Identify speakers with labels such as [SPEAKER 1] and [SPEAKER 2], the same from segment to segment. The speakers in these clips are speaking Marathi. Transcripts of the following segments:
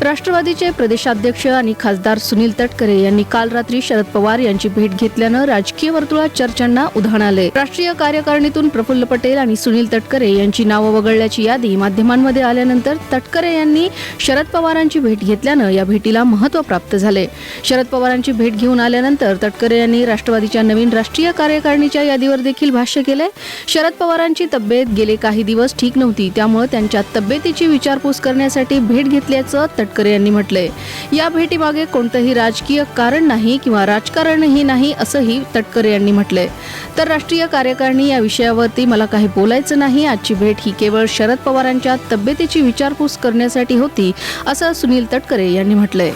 [SPEAKER 1] राष्ट्रवादीचे प्रदेशाध्यक्ष आणि खासदार सुनील तटकरे यांनी काल रात्री शरद पवार यांची भेट घेतल्यानं राजकीय वर्तुळात चर्चांना उधाण आले। राष्ट्रीय कार्यकारिणीतून प्रफुल्ल पटेल आणि सुनील तटकरे यांची नावं वगळल्याची यादी माध्यमांमध्ये आल्यानंतर तटकरे यांनी शरद पवारांची भेट घेतल्यानं या भेटीला महत्त्व प्राप्त झाले। शरद पवारांची भेट घेऊन आल्यानंतर तटकरे यांनी राष्ट्रवादीच्या नवीन राष्ट्रीय कार्यकारिणीच्या यादीवर देखील भाष्य केले। शरद पवारांची तब्येत गेले काही दिवस ठीक नव्हती, त्यामुळे त्यांच्या तब्येतीची विचारपूस करण्यासाठी भेट घेतल्याचं तटकरे यांनी म्हटले। या भेटीमागे कोणतेही राजकीय कारण नाही किंवा राजकारणही नाही असंही तटकरे यांनी म्हटले। तर राष्ट्रीय कार्यकारिणी या विषयावरती मला काही बोलायचं नाही, आजची भेट ही केवळ शरद पवारांच्या तब्येतीची विचारपूस करण्यासाठी होती असं सुनील तटकरे यांनी म्हटले।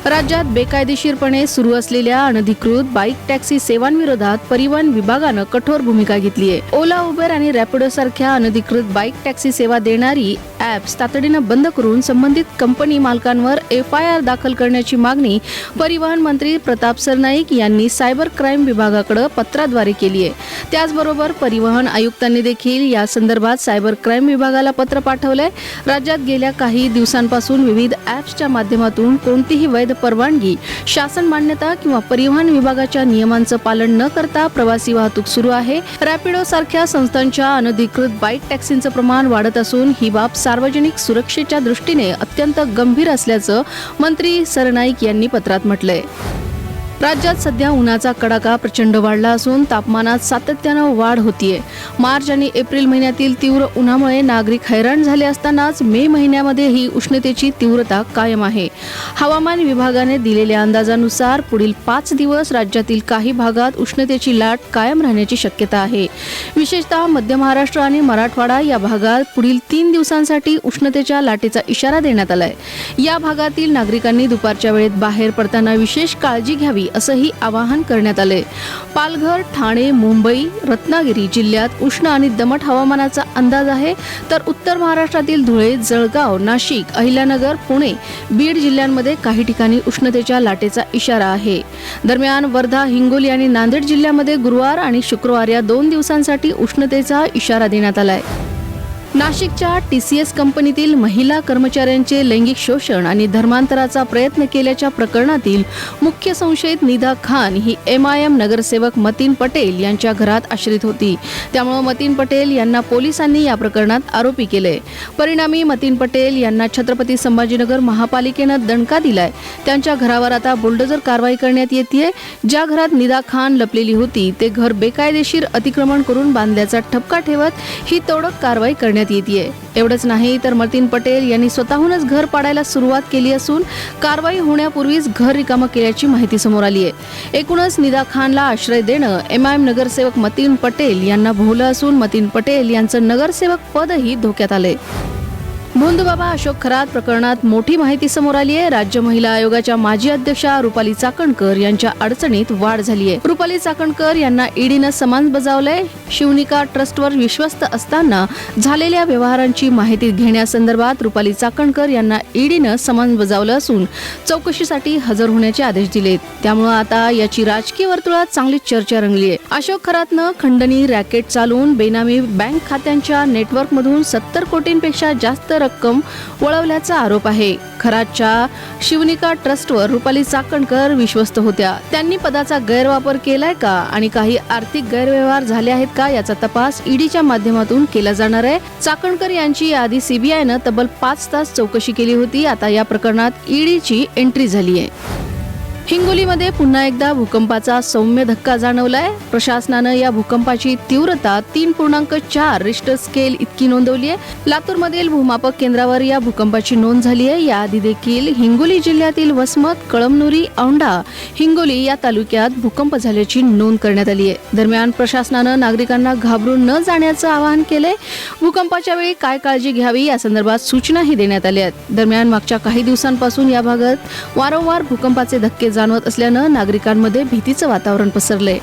[SPEAKER 1] राज्यात बेकायदेशीरपणे सुरू असलेल्या अनधिकृत बाईक टॅक्सी सेवांविरोधात परिवहन विभागानं कठोर भूमिका घेतली आहे। ओला, उबेर आणि रॅपिडो सारख्या अनधिकृत बाईक टॅक्सी सेवा देणारी ॲप्स तातडीनं बंद करून संबंधित कंपनी मालकांवर FIR दाखल करण्याची मागणी परिवहन मंत्री प्रताप सरनाईक यांनी सायबर क्राईम विभागाकडे पत्राद्वारे केली आहे। त्याचबरोबर परिवहन आयुक्तांनी देखील या संदर्भात सायबर क्राईम विभागाला पत्र पाठवलंय। राज्यात गेल्या काही दिवसांपासून विविध ॲप्सच्या माध्यमातून कोणतीही वैध परवानगी, शासन मान्यता किंवा परिवहन विभागाच्या नियमांचं पालन न करता प्रवासी वाहतूक सुरू आहे। रॅपिडो सारख्या संस्थांच्या अनधिकृत बाईक टॅक्सींचं प्रमाण वाढत असून ही बाब सार्वजनिक सुरक्षेच्या दृष्टीने अत्यंत गंभीर असल्याचं मंत्री सरनाईक यांनी पत्रात म्हटलंय। राज्यात सध्या उन्हाचा कडाका प्रचंड वाढला असून तापमानात सातत्यानं वाढ होतीये। मार्च आणि एप्रिल महिन्यातील तीव्र उन्हामुळे नागरिक हैराण झाले असतानाच मे महिन्यामध्ये ही उष्णतेची तीव्रता कायम आहे। हवामान विभागाने दिलेल्या अंदाजानुसार पुढील 5 दिवस राज्यातील काही भागात उष्णतेची लाट कायम राहण्याची शक्यता आहे। विशेषतः मध्य महाराष्ट्र आणि मराठवाडा या भागात पुढील 3 दिवसांसाठी उष्णतेच्या लाटेचा इशारा देण्यात आलाय। या भागातील नागरिकांनी दुपारच्या वेळेत बाहेर पडताना विशेष काळजी घ्यावी असंही आवाहन करण्यात आले। पालघर, ठाणे, मुंबई, रत्नागिरी जिल्ह्यात उष्ण आणि दमट हवामानाचा अंदाज आहे, तर उत्तर महाराष्ट्रातील धुळे, जळगाव, नाशिक, अहिल्यानगर, पुणे, बीड जिल्ह्यांमध्ये काही ठिकाणी उष्णतेच्या लाटेचा इशारा आहे। दरम्यान वर्धा, हिंगोली आणि नांदेड जिल्ह्यामध्ये गुरुवार आणि शुक्रवार या 2 दिवसांसाठी उष्णतेचा इशारा देण्यात आलाय। नाशिकच्या TCS कंपनीतील महिला कर्मचाऱ्यांचे लैंगिक शोषण आणि धर्मांतराचा प्रयत्न केल्याच्या प्रकरणातील मुख्य संशयित निदा खान ही MIM नगरसेवक मतीन पटेल यांच्या घरात आश्रित होती। त्यामुळे मतीन पटेल यांना पोलिसांनी या प्रकरणात आरोपी केले। परिणामी मतीन पटेल यांना छत्रपती संभाजीनगर महापालिकेनं दणका दिलाय। त्यांच्या घरावर आता बुलडोजर कारवाई करण्यात येतेय। ज्या घरात निदा खान लपलेली होती ते घर बेकायदेशीर अतिक्रमण करून बांधल्याचा ठपका ठेवत ही तोडक कारवाई करण्यात येते। एवढंच नाही तर मतीन पटेल यांनी स्वतःहूनच घर पाडायला सुरुवात केली असून कारवाई होण्यापूर्वीच घर रिकामं केल्याची माहिती समोर आली आहे। एकूणच निदा खानला आश्रय देणं MIM नगरसेवक मतीन पटेल यांना भोवलं असून मतीन पटेल यांचं नगरसेवक पदही धोक्यात आले। भोंदूबाबा अशोक खरात प्रकरणात मोठी माहिती समोर आली आहे। राज्य महिला आयोगाच्या माजी अध्यक्षा रुपाली चाकणकर यांच्या अडचणीत वाढ झाली आहे। रुपाली चाकणकर यांना ईडीनं समन्स बजावलंय। शिवनिका ट्रस्टवर विश्वस्त असताना झालेल्या व्यवहारांची माहिती घेण्यासंदर्भात रुपाली चाकणकर यांना ईडीनं समन्स बजावलं असून चौकशीसाठी हजर होण्याचे आदेश दिलेत। त्यामुळे आता याची राजकीय वर्तुळात चांगलीच चर्चा रंगली आहे। अशोक खरातनं खंडणी रॅकेट चालवून बेनामी बँक खात्यांच्या नेटवर्कमधून 70 कोटींपेक्षा जास्त रक्कम वळवल्याचा आरोप आहे। खरातच्या शिवनिका ट्रस्टवर रुपाली चाकणकर विश्वस्त होत्या। त्यांनी पदाचा गैरवापर केलाय का आणि काही आर्थिक गैरव्यवहार झाले आहेत का याचा तपास ईडीच्या माध्यमातून केला जाणार आहे। चाकणकर यांची याआधी CBIनं तब्बल 5 तास चौकशी केली होती। आता या प्रकरणात ईडीची एंट्री झाली आहे। हिंगोलीमध्ये पुन्हा एकदा भूकंपाचा सौम्य धक्का जाणवलाय। प्रशासनानं या भूकंपाची तीव्रता 3.4 रिश्टर स्केल इतकी नोंदवली आहे। लातूरमधील भूमापक केंद्रावर या भूकंपाची नोंद झाली आहे। याआधी देखील हिंगोली जिल्ह्यातील वसमत, कळमनुरी, औंढा, हिंगोली या तालुक्यात भूकंप झाल्याची नोंद करण्यात आली आहे। दरम्यान प्रशासनानं नागरिकांना घाबरून न जाण्याचं आवाहन केलंय। भूकंपाच्या वेळी काय काळजी घ्यावी या संदर्भात सूचनाही देण्यात आल्या आहेत। दरम्यान मागच्या काही दिवसांपासून या भागात वारंवार भूकंपाचे धक्के जाणवत असल्यानं नागरिकांमध्ये भीतीचं वातावरण पसरलंय।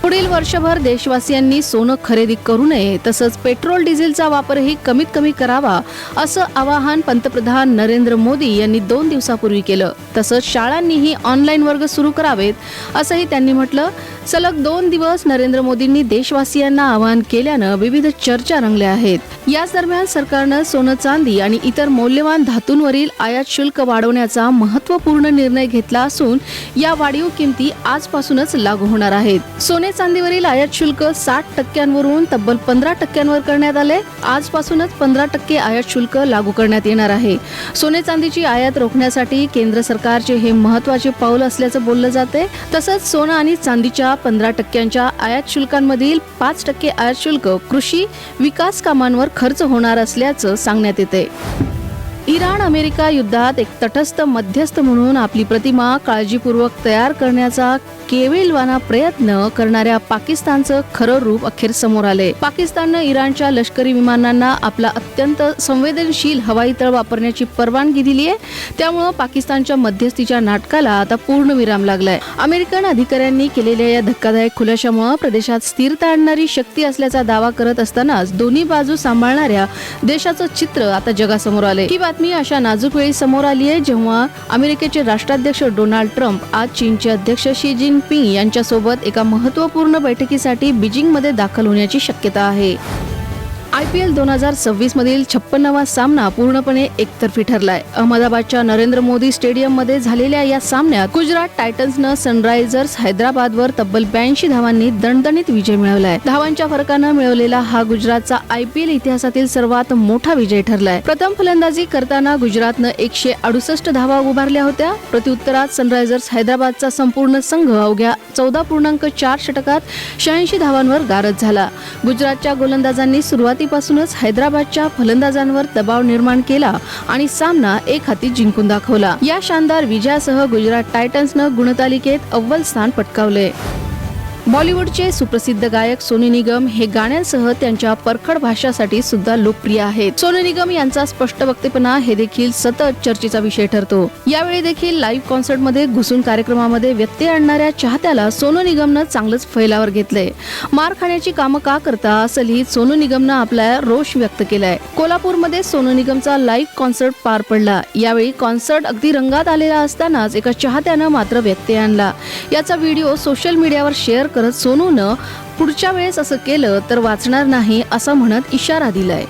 [SPEAKER 1] पुढील वर्षभर देशवासियांनी सोनं खरेदी करू नये, तसंच पेट्रोल डिझेलचा वापरही कमीत कमी करावा असं आवाहन पंतप्रधान नरेंद्र मोदी यांनी 2 दिवसापूर्वी केलं. तसंच शाळांनीही ऑनलाईन वर्ग सुरू करावेत असंही त्यांनी म्हटलं. सलग 2 दिवस नरेंद्र मोदींनी देशवासियांना आवाहन केल्यानं विविध चर्चा रंगल्या आहेत. याच दरम्यान सरकारनं सोनं, चांदी आणि इतर मौल्यवान धातूंवरील आयात शुल्क वाढवण्याचा महत्त्वपूर्ण निर्णय घेतला असून या वाढीव किमती आजपासूनच लागू होणार आहेत. सोने चांदीवरील आयात शुल्क 60% तब्बल 15% करण्यात आले. आजपासूनच 15% आयात शुल्क लागू करण्यात येणार आहे. सोने चांदीची आयात रोखण्यासाठी केंद्र सरकारचे हे महत्त्वाचे पाऊल असल्याचं बोललं जाते. तसंच सोनं आणि चांदीच्या 15% आयात शुल्कांमधील 5% आयात शुल्क कृषी विकास कामांवर खर्च होणार असल्याचं सांगण्यात येते. इराण अमेरिका युद्धात एक तटस्थ मध्यस्थ म्हणून आपली प्रतिमा काळजीपूर्वक तयार करण्याचा केविलवाना प्रयत्न करणाऱ्या पाकिस्तानचं खरं रूप अखेर समोर आले. पाकिस्ताननं इराणच्या लष्करी विमानांना आपला अत्यंत संवेदनशील हवाई तळ वापरण्याची परवानगी दिली आहे. त्यामुळे पाकिस्तानच्या मध्यस्थीच्या नाटकाला आता पूर्ण विराम लागलाय. अमेरिकन अधिकाऱ्यांनी केलेल्या या धक्कादायक खुलाशामुळे प्रदेशात स्थिरता आणणारी शक्ती असल्याचा दावा करत असतानाच दोन्ही बाजू सांभाळणाऱ्या देशाचं चित्र आता जगासमोर आले. ही बातमी अशा नाजूक वेळी समोर आली आहे जेव्हा अमेरिकेचे राष्ट्राध्यक्ष डोनाल्ड ट्रम्प आज चीनचे अध्यक्ष शी जिनपिंग यांच्यासोबत एका महत्त्वपूर्ण बैठकीसाठी बीजिंगमध्ये दाखल होण्याची शक्यता आहे. IPL 2026 मधील 56वा सामना पूर्णपणे एकतर्फी ठरलाय. अहमदाबादच्या नरेंद्र मोदी स्टेडियममध्ये झालेल्या या सामन्यात गुजरात टायटन्सनं सनरायझर्स हैदराबादवर तब्बल 82 धावांनी दणदणीत विजय मिळवलाय. धावांच्या फरकानं मिळवलेला हा गुजरातचा IPL इतिहासातील सर्वात मोठा विजय ठरलाय. प्रथम फलंदाजी करताना गुजरातनं 168 धावा उभारल्या होत्या. प्रत्युत्तरात सनरायझर्स हैदराबादचा संपूर्ण संघ अवघ्या 14.4 षटकात 86 धावांवर गारद झाला. गुजरातच्या गोलंदाजांनी सुरुवातीपासूनच हैदराबादच्या फलंदाजांवर दबाव निर्माण केला आणि सामना एक हाती जिंकून दाखवला. या शानदार विजयासह गुजरात टायटन्सनं गुणतालिकेत अव्वल स्थान पटकावले. बॉलिवूडचे सुप्रसिद्ध गायक सोनू निगम हे गाण्यांसह त्यांच्या परखड भाषासाठी सुद्धा लोकप्रिय आहेत. सोनू निगम यांचा स्पष्ट वक्तेपणा हे देखील सतत चर्चेचा विषय ठरतो. यावेळी देखील लाईव्ह कॉन्सर्टमध्ये घुसून कार्यक्रमामध्ये व्यत्यय आणणाऱ्या चाहत्याला सोनू निगमनं चांगलंच फैलावर घेतलंय. मार खाण्याची कामं का करता असं लिहित सोनू निगमनं आपला रोष व्यक्त केलाय. कोल्हापूरमध्ये सोनू निगमचा लाईव्ह कॉन्सर्ट पार पडला. यावेळी कॉन्सर्ट अगदी रंगात आलेला असतानाच एका चाहत्यानं मात्र व्यत्यय आणला. याचा व्हिडिओ सोशल मीडियावर शेअर करत सोनूनं पुढच्या वेळेस असं केलं तर वाचणार नाही असं म्हणत इशारा दिलाय.